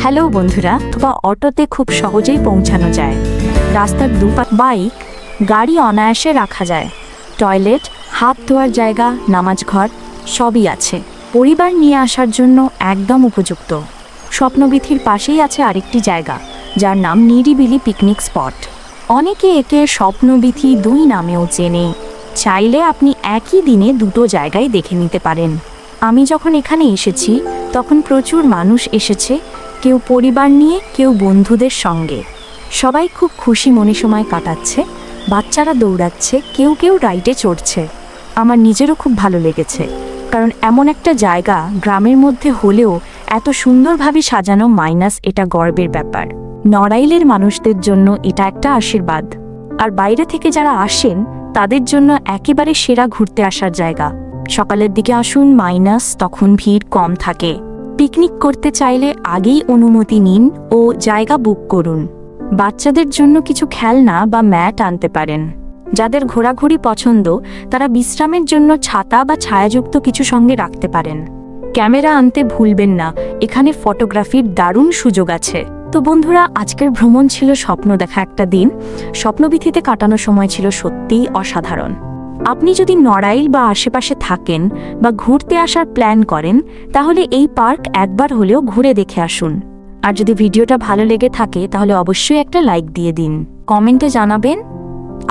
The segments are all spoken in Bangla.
হ্যালো বন্ধুরা, বা অটোতে খুব সহজেই পৌঁছানো যায়। রাস্তার দুপাশে বাইক, গাড়ি অনায়াসে রাখা যায়। টয়লেট, হাত ধোয়ার জায়গা, নামাজ ঘর সবই আছে। পরিবার নিয়ে আসার জন্য একদম উপযুক্ত। স্বপ্নবীথির পাশেই আছে আরেকটি জায়গা, যার নাম নিরিবিলি পিকনিক স্পট। অনেকে একে স্বপ্নবীথি 2 নামেও চেনে। চাইলে আপনি একই দিনে দুটো জায়গায় দেখে নিতে পারেন। আমি যখন এখানে এসেছি তখন প্রচুর মানুষ এসেছে, কেউ পরিবার নিয়ে, কেউ বন্ধুদের সঙ্গে। সবাই খুব খুশি মনে সময় কাটাচ্ছে। বাচ্চারা দৌড়াচ্ছে, কেউ কেউ রাইডে চড়ছে। আমার নিজেরও খুব ভালো লেগেছে, কারণ এমন একটা জায়গা গ্রামের মধ্যে হলেও এত সুন্দরভাবে সাজানো, এটা গর্বের ব্যাপার। নড়াইলের মানুষদের জন্য এটা একটা আশীর্বাদ। আর বাইরে থেকে যারা আসেন তাদের জন্য একেবারে সেরা ঘুরতে আসার জায়গা। সকালের দিকে আসুন, তখন ভিড় কম থাকে। পিকনিক করতে চাইলে আগেই অনুমতি নিন ও জায়গা বুক করুন। বাচ্চাদের জন্য কিছু খেলনা বা ম্যাট আনতে পারেন। যাদের ঘোরাঘুরি পছন্দ তারা বিশ্রামের জন্য ছাতা বা ছায়াযুক্ত কিছু সঙ্গে রাখতে পারেন। ক্যামেরা আনতে ভুলবেন না, এখানে ফটোগ্রাফির দারুণ সুযোগ আছে। তো বন্ধুরা, আজকের ভ্রমণ ছিল স্বপ্ন দেখা একটা দিন। স্বপ্নবীথিতে কাটানো সময় ছিল সত্যিই অসাধারণ। আপনি যদি নড়াইল বা আশেপাশে থাকেন বা ঘুরতে আসার প্ল্যান করেন, তাহলে এই পার্ক একবার হলেও ঘুরে দেখে আসুন। আর যদি ভিডিওটা ভালো লেগে থাকে তাহলে অবশ্যই একটা লাইক দিয়ে দিন। কমেন্টে জানাবেন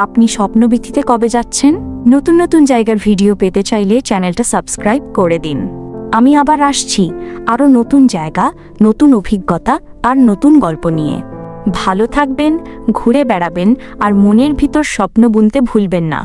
আপনি স্বপ্নবীথিতে কবে যাচ্ছেন। নতুন নতুন জায়গার ভিডিও পেতে চাইলে চ্যানেলটা সাবস্ক্রাইব করে দিন। আমি আবার আসছি আরও নতুন জায়গা, নতুন অভিজ্ঞতা আর নতুন গল্প নিয়ে। ভালো থাকবেন, ঘুরে বেড়াবেন আর মনের ভিতর স্বপ্ন বুনতে ভুলবেন না।